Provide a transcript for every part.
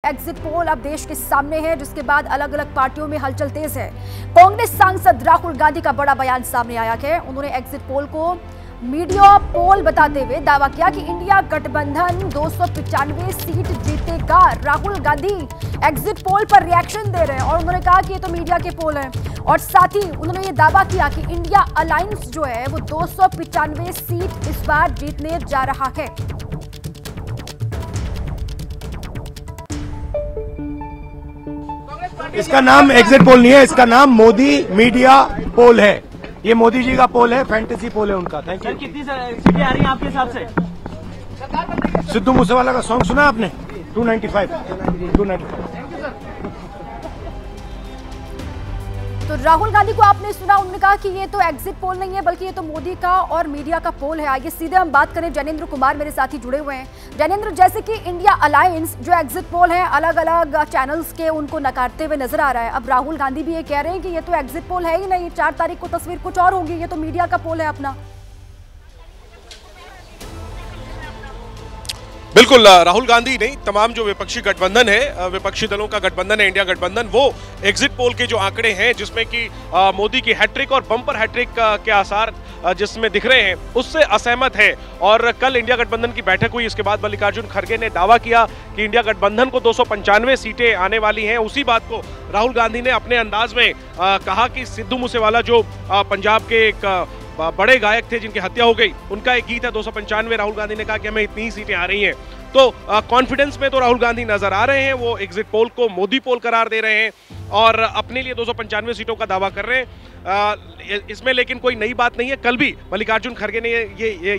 Exit poll अब देश के सामने है, जिसके बाद अलग अलग पार्टियों में हलचल तेज है। कांग्रेस सांसद राहुल गांधी का बड़ा बयान सामने आया है। उन्होंने एग्जिट पोल को मीडिया पोल बताते हुए दावा किया कि इंडिया गठबंधन 295 सीट जीतेगा। राहुल गांधी एग्जिट पोल पर रिएक्शन दे रहे हैं और उन्होंने कहा कि ये तो मीडिया के पोल हैं, और साथ ही उन्होंने ये दावा किया कि इंडिया अलायंस जो है वो 295 सीट इस बार जीतने जा रहा है। इसका नाम एग्जिट पोल नहीं है, इसका नाम मोदी मीडिया पोल है। ये मोदी जी का पोल है, फैंटेसी पोल है उनका। Thank you. कितनी सीटें आ रही हैं आपके हिसाब से? सिद्धू मूसेवाला का सॉन्ग सुना आपने? 295। तो राहुल गांधी को आपने सुना, उन्होंने कहा कि ये तो एग्जिट पोल नहीं है बल्कि ये तो मोदी का और मीडिया का पोल है। आइए सीधे हम बात करें, जैनेंद्र कुमार मेरे साथी जुड़े हुए हैं। जैनेंद्र, जैसे कि इंडिया अलायंस जो एग्जिट पोल है अलग अलग चैनल्स के उनको नकारते हुए नजर आ रहा है, अब राहुल गांधी भी ये कह रहे हैं कि ये तो एग्जिट पोल है ही नहीं, 4 तारीख को तस्वीर कुछ और होगी, ये तो मीडिया का पोल है अपना। बिल्कुल, राहुल गांधी नहीं, तमाम जो विपक्षी गठबंधन है, विपक्षी दलों का गठबंधन है इंडिया गठबंधन, वो एग्जिट पोल के जो आंकड़े हैं जिसमें कि मोदी की हैट्रिक और बम्पर हैट्रिक के आसार जिसमें दिख रहे हैं, उससे असहमत है। और कल इंडिया गठबंधन की बैठक हुई, इसके बाद मल्लिकार्जुन खड़गे ने दावा किया कि इंडिया गठबंधन को 295 सीटें आने वाली हैं। उसी बात को राहुल गांधी ने अपने अंदाज में कहा कि सिद्धू मूसेवाला जो पंजाब के एक बड़े गायक थे जिनकी हत्या हो गई, उनका एक गीत है 295। राहुल गांधी ने कहा कि हमें इतनी ही सीटें आ रही हैं। तो कॉन्फिडेंस में तो राहुल गांधी नजर आ रहे हैं, वो एग्जिट पोल को मोदी पोल करार दे रहे हैं और अपने लिए 295 सीटों का दावा कर रहे हैं। इसमें लेकिन कोई नई बात नहीं है, कल भी मल्लिकार्जुन खड़गे ने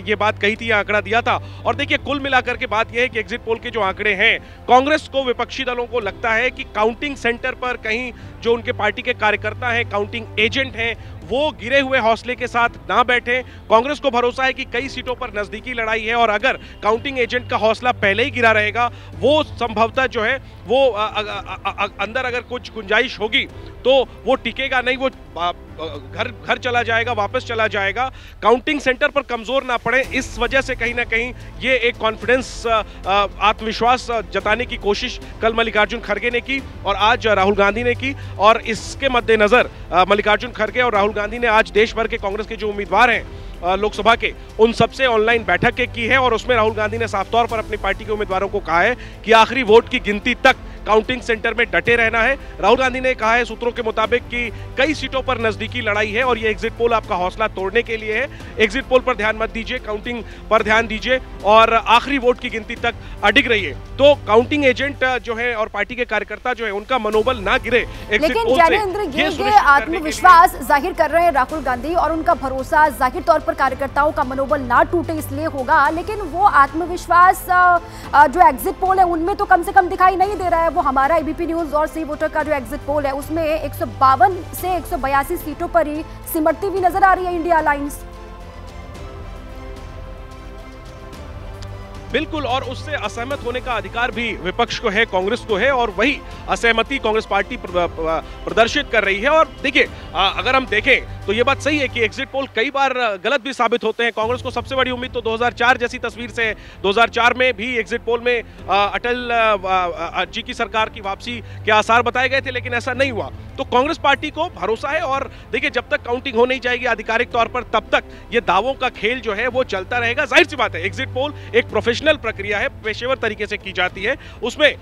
ये बात कही थी, आंकड़ा दिया था। और देखिए, कुल मिलाकर के बात यह है कि एग्जिट पोल के जो आंकड़े हैं, कांग्रेस को, विपक्षी दलों को लगता है कि काउंटिंग सेंटर पर कहीं जो उनके पार्टी के कार्यकर्ता हैं, काउंटिंग एजेंट हैं, वो गिरे हुए हौसले के साथ ना बैठे। कांग्रेस को भरोसा है कि कई सीटों पर नजदीकी लड़ाई है और अगर काउंटिंग एजेंट का हौसला पहले ही गिरा रहेगा, वो संभवतः जो है वो अंदर अगर कुछ गुंजाइश होगी तो वो टिकेगा नहीं, वो घर चला जाएगा, वापस चला जाएगा। काउंटिंग सेंटर पर कमजोर ना पड़े, इस वजह से कहीं ना कहीं ये एक कॉन्फिडेंस, आत्मविश्वास जताने की कोशिश कल मल्लिकार्जुन खड़गे ने की और आज राहुल गांधी ने की। और इसके मद्देनजर मल्लिकार्जुन खड़गे और राहुल गांधी ने आज देश भर के कांग्रेस के जो उम्मीदवार हैं लोकसभा के, उन सबसे ऑनलाइन बैठक की है और उसमें राहुल गांधी ने साफ तौर पर अपनी पार्टी के उम्मीदवारों को कहा है कि आखिरी वोट की गिनती तक काउंटिंग सेंटर में डटे रहना है। राहुल गांधी ने कहा है सूत्रों के मुताबिक कि कई सीटों पर नजदीकी लड़ाई है और ये एग्जिट पोल आपका हौसला तोड़ने के लिए है। एग्जिट पोल पर ध्यान मत दीजिए, काउंटिंग पर ध्यान दीजिए और आखिरी वोट की गिनती तक अडिग रहिए। तो काउंटिंग एजेंट जो है और पार्टी के कार्यकर्ता जो है, उनका मनोबल ना गिरे एग्जिट पोल से। लेकिन ये आत्मविश्वास जाहिर कर रहे हैं राहुल गांधी और उनका भरोसा जाहिर तौर पर कार्यकर्ताओं का मनोबल ना टूटे इसलिए होगा, लेकिन वो आत्मविश्वास जो एग्जिट पोल है उनमें तो कम से कम दिखाई नहीं दे रहा है। वो हमारा एबीपी न्यूज और सी वोटर का जो एग्जिट पोल है उसमें 152 से 182 सीटों पर ही सिमटती हुई नजर आ रही है इंडिया अलायंस। बिल्कुल, और उससे असहमत होने का अधिकार भी विपक्ष को है, कांग्रेस को है, और वही असहमति कांग्रेस पार्टी प्रदर्शित कर रही है। और देखिए, अगर हम देखें तो ये बात सही है कि एग्जिट पोल कई बार गलत भी साबित होते हैं। कांग्रेस को सबसे बड़ी उम्मीद तो 2004 जैसी तस्वीर से है। 2004 में भी एग्जिट पोल में अटल जी की सरकार की वापसी के आसार बताए गए थे, लेकिन ऐसा नहीं हुआ। तो कांग्रेस पार्टी को भरोसा है और देखिए, जब तक काउंटिंग हो नहीं जाएगी आधिकारिक तौर पर, तब तक ये दावों का खेल जो है वो चलता रहेगा। जाहिर सी बात है, एग्जिट पोल एक प्रोफेशनल प्रक्रिया है, पेशेवर तरीके से की जाती है। उसमें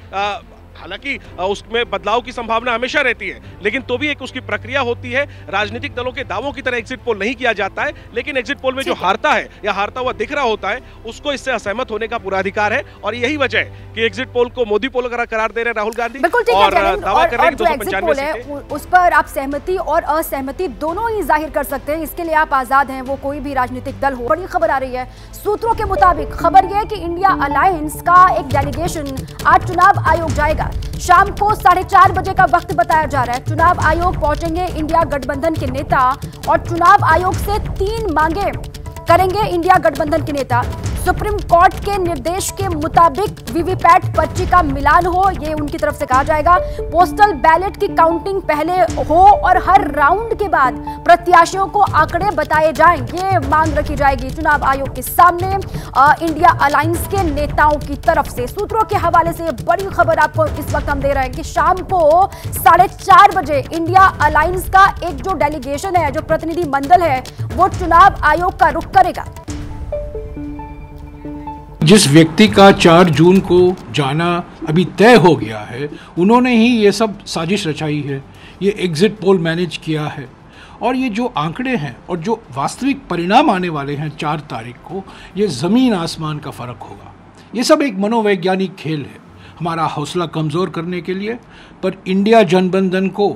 हालांकि उसमें बदलाव की संभावना हमेशा रहती है, लेकिन तो भी एक उसकी प्रक्रिया होती है। राजनीतिक दलों के दावों की तरह एग्जिट पोल नहीं किया जाता है, लेकिन एग्जिट पोल में जो हारता है या हारता हुआ दिख रहा होता है, उसको इससे असहमत होने का पूरा अधिकार है। और यही वजह है कि एग्जिट पोल को मोदी पोल करार दे रहे हैं राहुल गांधी और दावा कर रहे हैं कि 295 सीटें। उस पर आप सहमति और असहमति दोनों ही जाहिर कर सकते हैं, इसके लिए आप आजाद हैं, वो कोई भी राजनीतिक दल हो। बड़ी खबर आ रही है सूत्रों के मुताबिक, खबर यह है कि इंडिया अलायंस का एक डेलीगेशन आज चुनाव आयोग जाएगा। शाम को 4:30 बजे का वक्त बताया जा रहा है। चुनाव आयोग पहुंचेंगे इंडिया गठबंधन के नेता और चुनाव आयोग से 3 मांगे करेंगे इंडिया गठबंधन के नेता। सुप्रीम कोर्ट के निर्देश के मुताबिक वीवीपैट पर्ची का मिलान हो, ये उनकी तरफ से कहा जाएगा। पोस्टल बैलेट की काउंटिंग पहले हो और हर राउंड के बाद प्रत्याशियों को आंकड़े बताए जाएं, ये मांग रखी जाएगी चुनाव आयोग के सामने इंडिया अलायंस के नेताओं की तरफ से। सूत्रों के हवाले से बड़ी खबर आपको इस वक्त हम दे रहे हैं कि शाम को 4:30 बजे इंडिया अलायंस का एक जो डेलीगेशन है, जो प्रतिनिधि मंडल है, वो चुनाव आयोग का रुख करेगा। जिस व्यक्ति का 4 जून को जाना अभी तय हो गया है, उन्होंने ही ये सब साजिश रचाई है, ये एग्जिट पोल मैनेज किया है। और ये जो आंकड़े हैं और जो वास्तविक परिणाम आने वाले हैं 4 तारीख को, ये ज़मीन आसमान का फ़र्क होगा। ये सब एक मनोवैज्ञानिक खेल है हमारा हौसला कमज़ोर करने के लिए। पर इंडिया जनबंधन को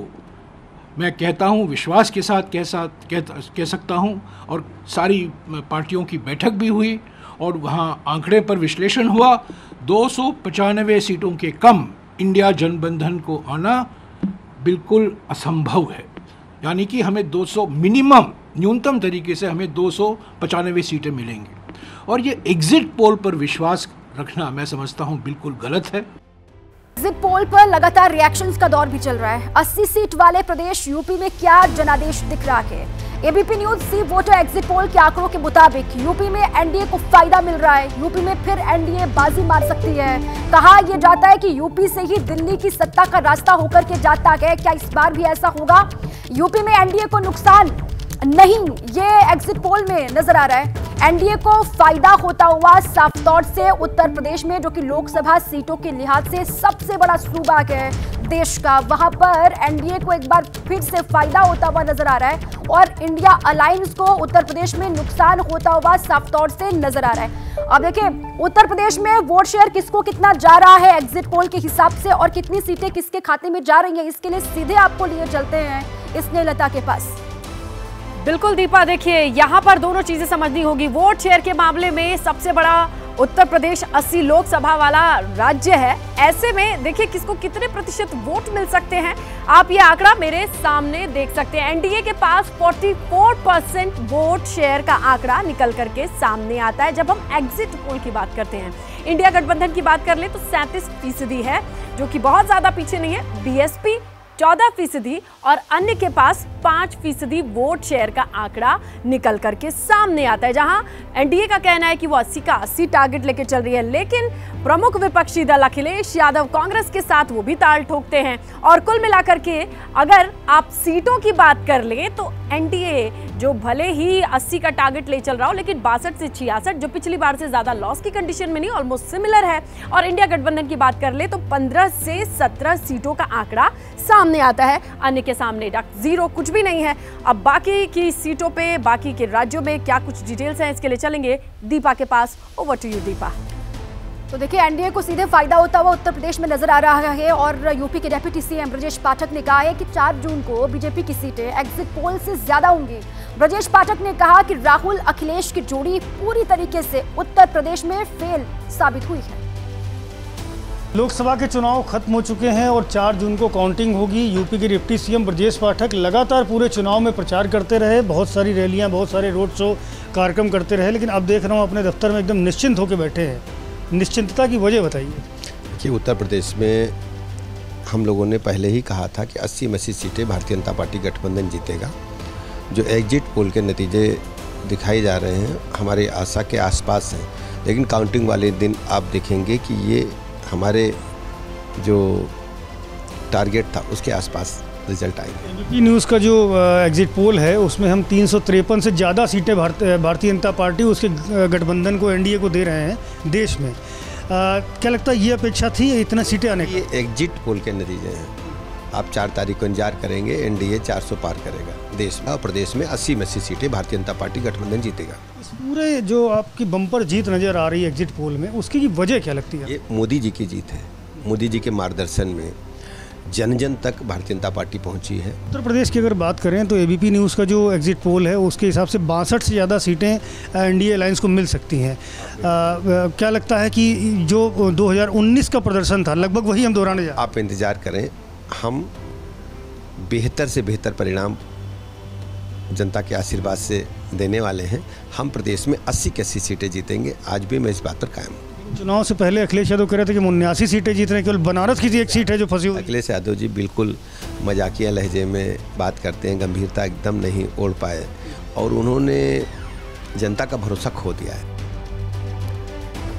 मैं कहता हूँ विश्वास के साथ कह सकता हूँ, और सारी पार्टियों की बैठक भी हुई और वहाँ आंकड़े पर विश्लेषण हुआ। 295 सीटों के कम इंडिया जनबंधन को आना बिल्कुल असंभव है। यानी कि हमें 200 मिनिमम, न्यूनतम तरीके से हमें 295 सीटें मिलेंगी। और ये एग्जिट पोल पर विश्वास रखना मैं समझता हूँ बिल्कुल गलत है। एग्जिट पोल पर लगातार रिएक्शंस का दौर भी चल रहा है। 80 सीट वाले प्रदेश यूपी में क्या जनादेश दिख रहा है? एबीपी न्यूज सी वोटर एग्जिट पोल के आंकड़ों के मुताबिक यूपी में एनडीए को फायदा मिल रहा है। यूपी में फिर एनडीए बाजी मार सकती है। कहा यह जाता है कि यूपी से ही दिल्ली की सत्ता का रास्ता होकर के जाता है। क्या इस बार भी ऐसा होगा? यूपी में एनडीए को नुकसान नहीं, ये एग्जिट पोल में नजर आ रहा है। एनडीए को फायदा होता हुआ साफ तौर से उत्तर प्रदेश में, जो कि लोकसभा सीटों के लिहाज से सबसे बड़ा सूबा है देश का, वहां पर एनडीए को एक बार फिर से फायदा होता हुआ नजर आ रहा है। और इंडिया अलायंस को उत्तर प्रदेश में नुकसान होता हुआ साफ तौर से नजर आ रहा है। अब देखिए उत्तर प्रदेश में वोट शेयर किसको कितना जा रहा है एग्जिट पोल के हिसाब से, और कितनी सीटें किसके खाते में जा रही हैं, इसके लिए सीधे आपको लिए चलते हैं स्नेहलता के पास। बिल्कुल दीपा, देखिए यहाँ पर दोनों चीजें समझनी होगी। वोट शेयर के मामले में सबसे बड़ा उत्तर प्रदेश 80 लोकसभा वाला राज्य है। ऐसे में देखिए किसको कितने प्रतिशत वोट मिल सकते हैं, आप ये आंकड़ा मेरे सामने देख सकते हैं। एनडीए के पास 44% वोट शेयर का आंकड़ा निकल करके सामने आता है जब हम एग्जिट पोल की बात करते हैं। इंडिया गठबंधन की बात कर ले तो 37% है, जो कि बहुत ज्यादा पीछे नहीं है। बीएसपी 14% और अन्य के पास 5% वोट शेयर का आंकड़ा निकल करके सामने आता है, जहां एनडीए का कहना है कि वो 80 का 80 टारगेट लेके चल रही है। लेकिन प्रमुख विपक्षी दल अखिलेश यादव कांग्रेस के साथ वो भी ताल ठोकते हैं। और कुल मिलाकर के अगर आप सीटों की बात कर ले तो एनडीए जो भले ही 80 का टारगेट ले चल रहा हो, लेकिन 62 से 66, जो पिछली बार से ज्यादा लॉस की कंडीशन में नहीं, ऑलमोस्ट सिमिलर है। और इंडिया गठबंधन की बात कर ले तो 15 से 17 सीटों का आंकड़ा सामने आता है। अन्य के सामने जीरो, कुछ भी नहीं है। अब बाकी की सीटों पे, बाकी के राज्यों में क्या कुछ डिटेल्स हैं, इसके लिए चलेंगे दीपा के पास। Over to you Deepa. तो देखिए एनडीए को सीधे फायदा होता हुआ उत्तर प्रदेश में नजर आ रहा है। और यूपी के डिप्टी सीएम ब्रजेश पाठक ने कहा है कि 4 जून को बीजेपी की सीटें एग्जिट पोल से ज्यादा होंगी। ब्रजेश पाठक ने कहा कि राहुल अखिलेश की जोड़ी पूरी तरीके से उत्तर प्रदेश में फेल साबित हुई है। लोकसभा के चुनाव खत्म हो चुके हैं और 4 जून को काउंटिंग होगी। यूपी के डिप्टी सीएम ब्रजेश पाठक लगातार पूरे चुनाव में प्रचार करते रहे, बहुत सारी रैलियां, बहुत सारे रोड शो कार्यक्रम करते रहे, लेकिन अब देख रहा हूं अपने दफ्तर में एकदम निश्चिंत होकर बैठे हैं। निश्चिंतता की वजह बताइए। देखिए उत्तर प्रदेश में हम लोगों ने पहले ही कहा था कि 80 सीटें भारतीय जनता पार्टी गठबंधन जीतेगा। जो एग्जिट पोल के नतीजे दिखाए जा रहे हैं हमारी आशा के आसपास हैं, लेकिन काउंटिंग वाले दिन आप देखेंगे कि ये हमारे जो टारगेट था उसके आसपास रिजल्ट आएंगे। एबीपी न्यूज़ का जो एग्जिट पोल है उसमें हम 353 से ज़्यादा सीटें भारतीय जनता पार्टी उसके गठबंधन को, एनडीए को दे रहे हैं देश में। क्या लगता है ये अपेक्षा थी इतना सीटें आने की? ये एग्जिट पोल के नतीजे हैं। आप 4 तारीख को इंतजार करेंगे, एनडीए 400 पार करेगा देश में, और प्रदेश में 80 में 80 सीटें भारतीय जनता पार्टी गठबंधन जीतेगा। इस पूरे जो आपकी बम्पर जीत नज़र आ रही है एग्जिट पोल में, उसकी वजह क्या लगती है? ये मोदी जी की जीत है। मोदी जी के मार्गदर्शन में जन जन तक भारतीय जनता पार्टी पहुंची है। उत्तर प्रदेश की अगर बात करें तो एबीपी न्यूज़ का जो एग्जिट पोल है उसके हिसाब से 62 से ज़्यादा सीटें एनडीए अलायंस को मिल सकती हैं। क्या लगता है कि जो 2019 का प्रदर्शन था लगभग वही हम दोहराने जा? आप इंतज़ार करें, हम बेहतर से बेहतर परिणाम जनता के आशीर्वाद से देने वाले हैं। हम प्रदेश में 80 की 80 सीटें जीतेंगे। आज भी मैं इस बात पर कायम हूँ। चुनाव से पहले अखिलेश यादव कह रहे थे कि 79 सीटें जीत रहे हैं, केवल बनारस की एक सीट है जो फंसी हुई। अखिलेश यादव जी बिल्कुल मजाकिया लहजे में बात करते हैं, गंभीरता एकदम नहीं ओढ़ पाए और उन्होंने जनता का भरोसा खो दिया है।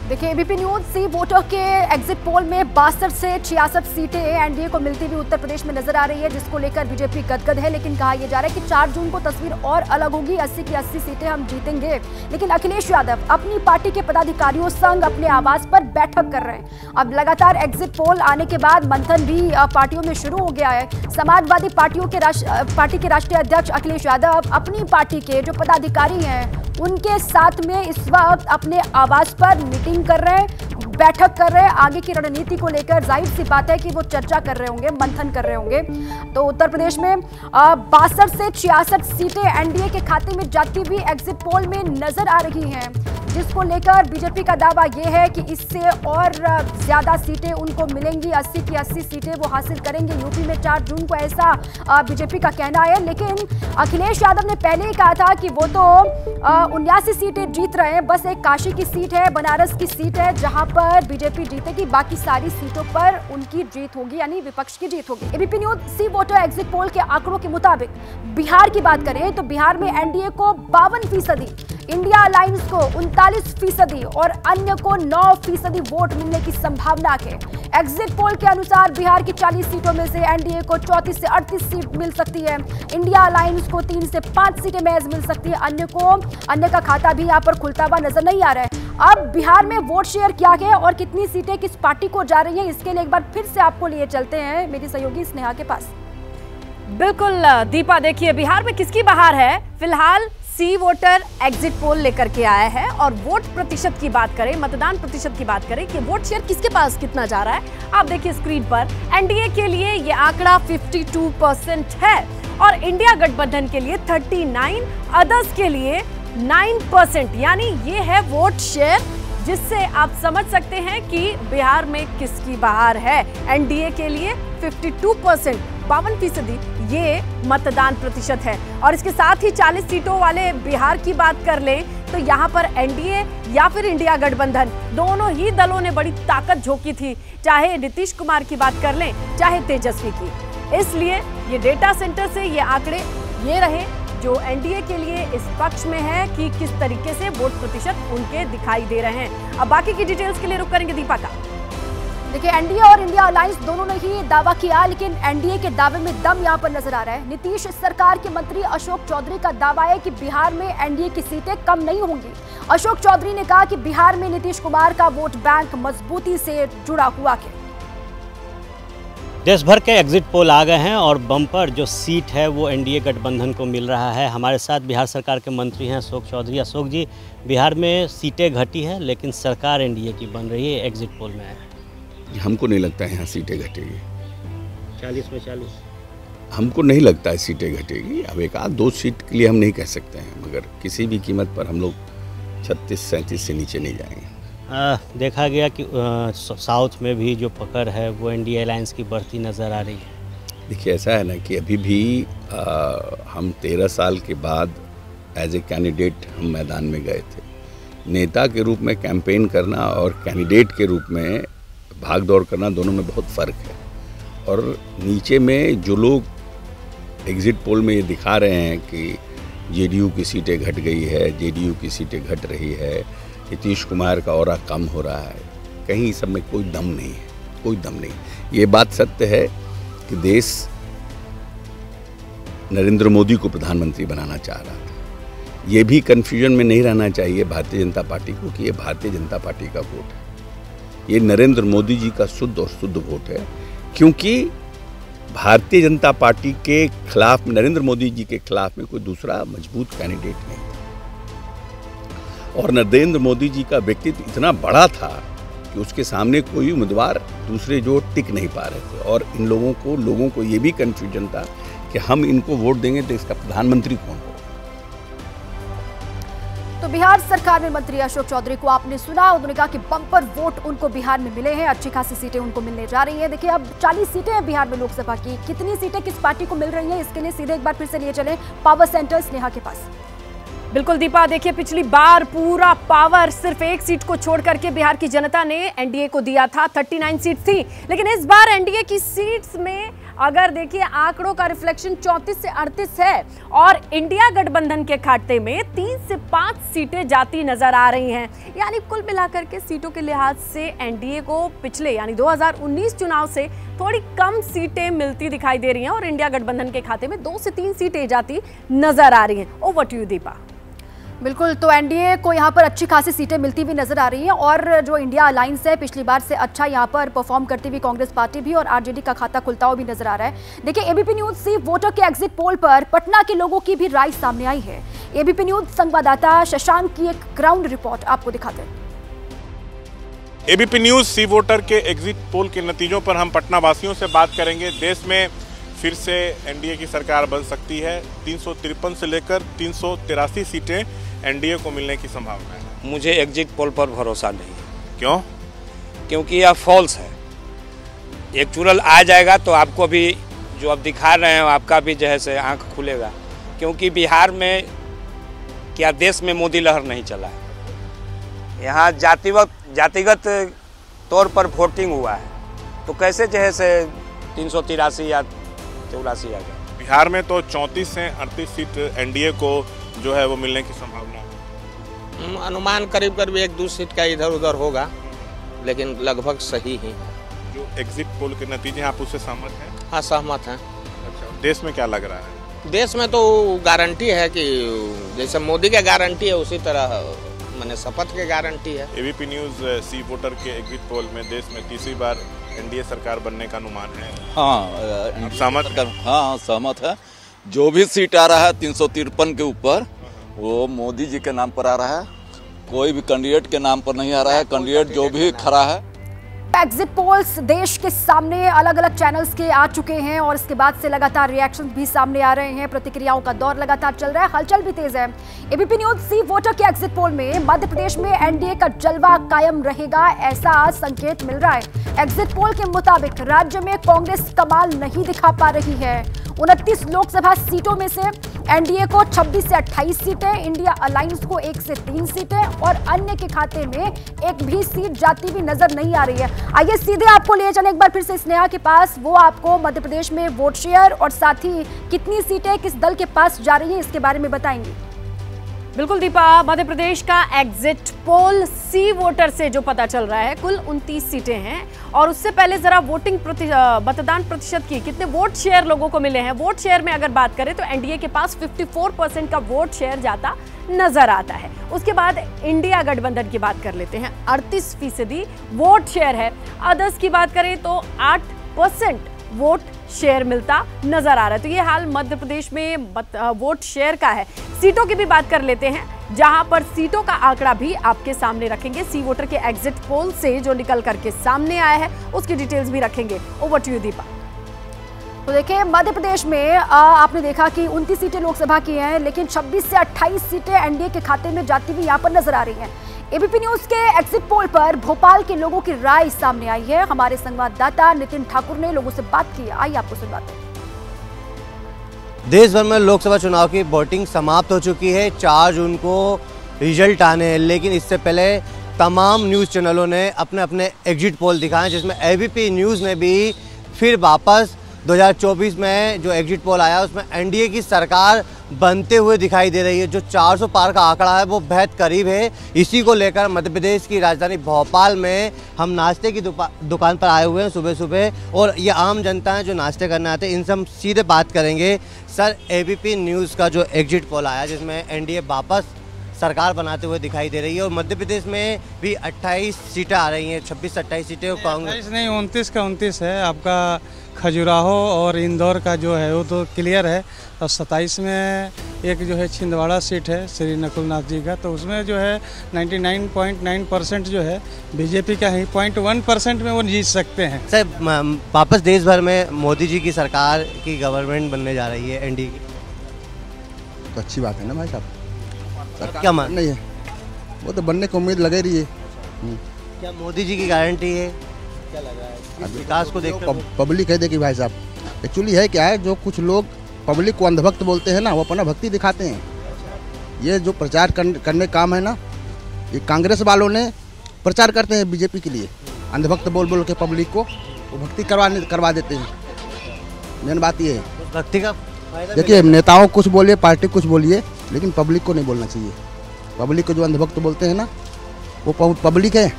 देखिए, एबीपी न्यूज सी वोटर के एग्जिट पोल में 62 से 66 सीटें एनडीए को मिलती हुई उत्तर प्रदेश में नजर आ रही है, जिसको लेकर बीजेपी गदगद है। लेकिन कहा यह जा रहा है कि 4 जून को तस्वीर और अलग होगी, 80 की 80 सीटें हम जीतेंगे। लेकिन अखिलेश यादव अपनी पार्टी के पदाधिकारियों संग अपने आवास पर बैठक कर रहे हैं। अब लगातार एग्जिट पोल आने के बाद मंथन भी पार्टियों में शुरू हो गया है। समाजवादी पार्टी के राष्ट्रीय अध्यक्ष अखिलेश यादव अपनी पार्टी के जो पदाधिकारी हैं उनके साथ में इस वक्त अपने आवास पर मीटिंग कर रहे हैं, बैठक कर रहे हैं। आगे की रणनीति को लेकर जाहिर सी बात है कि वो चर्चा कर रहे होंगे, मंथन कर रहे होंगे। तो उत्तर प्रदेश में 62 से 66 सीटें एनडीए के खाते में जाती हुई एग्जिट पोल में नजर आ रही हैं, जिसको लेकर बीजेपी का दावा यह है कि इससे और ज्यादा सीटें उनको मिलेंगी, 80 की 80 सीटें वो हासिल करेंगे यूपी में 4 जून को, ऐसा बीजेपी का कहना है। लेकिन अखिलेश यादव ने पहले ही कहा था कि वो तो 79 सीटें जीत रहे हैं, बस एक काशी की सीट है, बनारस की सीट है जहां पर बीजेपी जीतेगी, बाकी सारी सीटों पर उनकी जीत होगी, यानी विपक्ष की जीत होगी। एबीपी न्यूज सी वोटर एग्जिट पोल के आंकड़ों के मुताबिक बिहार की बात करें तो बिहार में एनडीए को 52%, इंडिया अलायंस को 39% और अन्य को 9% वोट मिलने की संभावना है। एग्जिट पोल के अनुसार बिहार की 40 सीटों में से एनडीए को 34 से 38 सीट मिल सकती है, इंडिया अलायंस को 3 से 5 सीटें महज मिल सकती है, अन्य का खाता भी यहाँ पर खुलता हुआ नजर नहीं आ रहा है। अब बिहार में वोट शेयर क्या है और कितनी सीटें किस पार्टी को जा रही है, इसके लिए एक बार फिर से आपको लिए चलते हैं मेरी सहयोगी स्नेहा के पास। बिल्कुल दीपा, देखिए बिहार में किसकी बहार है। फिलहाल सी वोटर एग्जिट पोल लेकर के आया है और वोट प्रतिशत की बात करें, मतदान प्रतिशत की बात करें कि वोट शेयर किसके पास कितना जा रहा है, आप देखिए स्क्रीन पर। एनडीए के लिए ये आंकड़ा 52% है और इंडिया गठबंधन के लिए 39, अदर्स के लिए 9%, यानी ये है वोट शेयर, जिससे आप समझ सकते हैं कि बिहार में किसकी बहार है। एनडीए के लिए 52%, 52% ये मतदान प्रतिशत है। और इसके साथ ही 40 सीटों वाले बिहार की बात कर लें तो यहाँ पर एनडीए या फिर इंडिया गठबंधन, दोनों ही दलों ने बड़ी ताकत झोंकी थी, चाहे नीतीश कुमार की बात कर लें चाहे तेजस्वी की। इसलिए ये डेटा सेंटर से ये आंकड़े ये रहे जो एनडीए के लिए इस पक्ष में है कि किस तरीके से वोट प्रतिशत उनके दिखाई दे रहे हैं। अब बाकी की डिटेल्स के लिए रुक करेंगे दीपा का। देखिए, एनडीए और इंडिया अलायंस दोनों ने ही दावा किया, लेकिन एनडीए के दावे में दम यहां पर नजर आ रहा है। नीतीश सरकार के मंत्री अशोक चौधरी का दावा है कि बिहार में एनडीए की सीटें कम नहीं होंगी। अशोक चौधरी ने कहा कि बिहार में नीतीश कुमार का वोट बैंक मजबूती से जुड़ा हुआ है। देश भर के एग्जिट पोल आ गए हैं और बम्पर जो सीट है वो एनडीए गठबंधन को मिल रहा है। हमारे साथ बिहार सरकार के मंत्री हैं अशोक चौधरी। अशोक जी, बिहार में सीटें घटी है लेकिन सरकार एनडीए की बन रही है, एग्जिट पोल में है। हमको नहीं लगता है यहाँ सीटें घटेगी। 40 में 40 हमको नहीं लगता है सीटें घटेगी। अब एक आध 2 सीट के लिए हम नहीं कह सकते हैं, मगर किसी भी कीमत पर हम लोग 36-37 से नीचे नहीं जाएंगे। देखा गया कि साउथ में भी जो पकड़ है वो एनडीए अलायंस की बढ़ती नज़र आ रही है। देखिए, ऐसा है ना कि अभी भी हम 13 साल के बाद एज ए कैंडिडेट हम मैदान में गए थे। नेता के रूप में कैंपेन करना और कैंडिडेट के रूप में भाग दौड़ करना, दोनों में बहुत फ़र्क है। और नीचे में जो लोग एग्जिट पोल में ये दिखा रहे हैं कि जेडीयू की सीटें घट गई है, जेडीयू की सीटें घट रही है, नीतीश कुमार का ऑरा कम हो रहा है, कहीं सब में कोई दम नहीं है, कोई दम नहीं। ये बात सत्य है कि देश नरेंद्र मोदी को प्रधानमंत्री बनाना चाह रहा था। ये भी कन्फ्यूजन में नहीं रहना चाहिए भारतीय जनता पार्टी को कि ये भारतीय जनता पार्टी का वोट है, ये नरेंद्र मोदी जी का शुद्ध और शुद्ध वोट है। क्योंकि भारतीय जनता पार्टी के खिलाफ, नरेंद्र मोदी जी के खिलाफ में कोई दूसरा मजबूत कैंडिडेट नहीं था और नरेंद्र मोदी जी का व्यक्तित्व इतना बड़ा था कि उसके सामने कोई उम्मीदवार दूसरे जो टिक नहीं पा रहे थे। और इन लोगों को ये भी कन्फ्यूजन था कि हम इनको वोट देंगे तो इसका प्रधानमंत्री कौन हो। तो बिहार सरकार में मंत्री अशोक चौधरी को आपने सुना, उन्होंने कहा कि बम्पर वोट उनको बिहार में मिले हैं, अच्छी खासी सीटें उनको मिलने जा रही हैं। देखिए, अब 40 सीटें हैं बिहार में लोकसभा की, कितनी सीटें किस पार्टी को मिल रही हैं, इसके लिए सीधे एक बार फिर से लिए चले पावर सेंटर स्नेहा के पास। बिल्कुल दीपा, देखिए पिछली बार पूरा पावर सिर्फ एक सीट को छोड़ करके बिहार की जनता ने एनडीए को दिया था। 39 सीट थी, लेकिन इस बार एनडीए की सीट्स में अगर देखिए आंकड़ों का रिफ्लेक्शन 34 से 38 है और इंडिया गठबंधन के खाते में 3 से 5 सीटें जाती नजर आ रही हैं। यानी कुल मिलाकर के सीटों के लिहाज से एनडीए को पिछले यानी 2019 चुनाव से थोड़ी कम सीटें मिलती दिखाई दे रही हैं और इंडिया गठबंधन के खाते में 2 से 3 सीटें जाती नजर आ रही हैं। Over to you Deepa. बिल्कुल, तो एनडीए को यहाँ पर अच्छी खासी सीटें मिलती हुई नजर आ रही हैं और जो इंडिया अलायंस है पिछली बार से अच्छा यहाँ पर परफॉर्म करती हुई कांग्रेस पार्टी भी और आरजेडी का खाता खुलता हुआ भी नजर आ रहा है। देखिए एबीपी न्यूज सी वोटर के एग्जिट पोल पर पटना के लोगों की भी राय सामने आई है। एबीपी न्यूज संवाददाता शशांक की एक ग्राउंड रिपोर्ट आपको दिखाते हैं। एबीपी न्यूज सी वोटर के एग्जिट पोल के नतीजों पर हम पटना वासियों से बात करेंगे। देश में फिर से एनडीए की सरकार बन सकती है। 353 से लेकर 383 सीटें एनडीए को मिलने की संभावना है। मुझे एग्जिट पोल पर भरोसा नहीं है। क्यों? क्योंकि यह फॉल्स है। एक्चुअल आ जाएगा तो आपको भी जो अब दिखा रहे हैं आपका भी जो है से आंख खुलेगा। क्योंकि बिहार में क्या देश में मोदी लहर नहीं चला है। यहाँ जातिगत तौर पर वोटिंग हुआ है, तो कैसे जो है से 383 या 84 आ गया। बिहार में तो 34 से 38 सीट एनडीए को जो है वो मिलने की संभावना है। अनुमान करीब 1-2 सीट का इधर उधर होगा, लेकिन लगभग सही ही है। जो एग्जिट पोल के नतीजे आप उससे सहमत हैं? हाँ, सहमत हैं। अच्छा, देश में क्या लग रहा है? देश में तो गारंटी है कि जैसे मोदी का गारंटी है उसी तरह मैंने शपथ की गारंटी है। एबीपी न्यूज सी वोटर के एग्जिट पोल में देश में तीसरी बार एनडीए सरकार बनने का अनुमान है। हाँ, सहमत? हाँ, सहमत है। जो भी सीट आ रहा है 353 के ऊपर वो मोदी जी के नाम पर आ रहा है, कोई भी कैंडिडेट के नाम पर नहीं आ रहा है। कैंडिडेट जो भी खड़ा है। एग्जिट पोल्स देश के सामने अलग अलग चैनल्स के आ चुके हैं और इसके बाद से लगातार रिएक्शंस भी सामने आ रहे हैं। प्रतिक्रियाओं का दौर लगातार चल रहा है, हलचल भी तेज है। एबीपी न्यूज सी वोटर के एग्जिट पोल में मध्य प्रदेश में एनडीए का जलवा कायम रहेगा, ऐसा संकेत मिल रहा है। एग्जिट पोल के मुताबिक राज्य में कांग्रेस कमाल नहीं दिखा पा रही है। 29 लोकसभा सीटों में से एनडीए को 26 से 28 सीटें, इंडिया अलायंस को 1 से 3 सीटें और अन्य के खाते में एक भी सीट जाती हुई नजर नहीं आ रही है। आइए सीधे आपको ले चले एक बार फिर से स्नेहा के पास, वो आपको मध्य प्रदेश में वोट शेयर और साथ ही कितनी सीटें किस दल के पास जा रही हैं इसके बारे में बताएंगे। बिल्कुल दीपा, मध्य प्रदेश का एग्जिट पोल सी वोटर से जो पता चल रहा है कुल 29 सीटें हैं और उससे पहले जरा मतदान प्रतिशत की कितने वोट शेयर लोगों को मिले हैं। वोट शेयर में अगर बात करें तो एनडीए के पास 54% का वोट शेयर जाता नजर आता है। उसके बाद इंडिया गठबंधन की बात कर लेते हैं, 38% वोट शेयर है। अदर्स की बात करें तो 8% वोट शेयर मिलता नजर आ रहा है। तो ये हाल मध्य प्रदेश में वोट शेयर का है। सीटों की भी बात कर लेते हैं, जहां पर सीटों का आंकड़ा भी आपके सामने रखेंगे। सी वोटर के एग्जिट पोल से जो निकल करके सामने आया है उसकी डिटेल्स भी रखेंगे। Over to you Deepa. तो देखिए मध्य प्रदेश में आपने देखा कि 29 सीटें लोकसभा की हैं, लेकिन 26 से 28 सीटें एनडीए के खाते में जाती हुई यहाँ पर नजर आ रही हैं। एबीपी न्यूज के एग्जिट पोल पर भोपाल के लोगों की राय सामने आई है। हमारे संवाददाता नितिन ठाकुर ने लोगों से बात की। आइए आपको सुनवाते हैं। देश भर में लोकसभा चुनाव की वोटिंग समाप्त हो चुकी है। 4 जून को रिजल्ट आने हैं, लेकिन इससे पहले तमाम न्यूज़ चैनलों ने अपने अपने एग्जिट पोल दिखाए, जिसमें एबीपी न्यूज़ ने भी फिर वापस 2024 में जो एग्जिट पोल आया उसमें एनडीए की सरकार बनते हुए दिखाई दे रही है। जो 400 पार का आंकड़ा है वो बेहद करीब है। इसी को लेकर मध्य प्रदेश की राजधानी भोपाल में हम नाश्ते की दुकान पर आए हुए हैं सुबह सुबह, और ये आम जनता है जो नाश्ते करने आते हैं। इनसे हम सीधे बात करेंगे। सर, एबीपी न्यूज़ का जो एग्जिट पोल आया जिसमें एनडीए वापस सरकार बनाते हुए दिखाई दे रही है और मध्य प्रदेश में भी 28 सीटें आ रही हैं, 26 से 28 सीटें। और कांग्रेस नहीं, 29 का 29 है। आपका खजुराहो और इंदौर का जो है वो तो क्लियर है। और 27 में एक जो है छिंदवाड़ा सीट है श्री नकुलनाथ जी का, तो उसमें जो है 99.9% जो है बीजेपी का ही 0.1% में वो जीत सकते हैं। सर, वापस देश भर में मोदी जी की सरकार की गवर्नमेंट बनने जा रही है एनडीए की, तो अच्छी बात है ना भाई साहब। क्या मान नहीं है, वो तो बनने की उम्मीद लगे रही है। क्या मोदी जी की गारंटी है? क्या लगा है विकास को देखकर? पब्लिक है, देखिए भाई साहब, एक्चुअली है क्या है, जो कुछ लोग पब्लिक को अंधभक्त बोलते हैं ना, वो अपना भक्ति दिखाते हैं। ये जो प्रचार करने काम है ना, ये कांग्रेस वालों ने प्रचार करते हैं बीजेपी के लिए, अंधभक्त बोल बोल के पब्लिक को वो भक्ति करवा देते हैं। मेन बात ये है, भक्ति का देखिए नेताओं कुछ बोलिए, पार्टी कुछ बोलिए, लेकिन पब्लिक को नहीं बोलना चाहिए। पब्लिक को जो अंधभक्त बोलते हैं ना, वो पब्लिक है,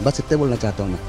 बस इतने बोलना चाहता हूँ मैं।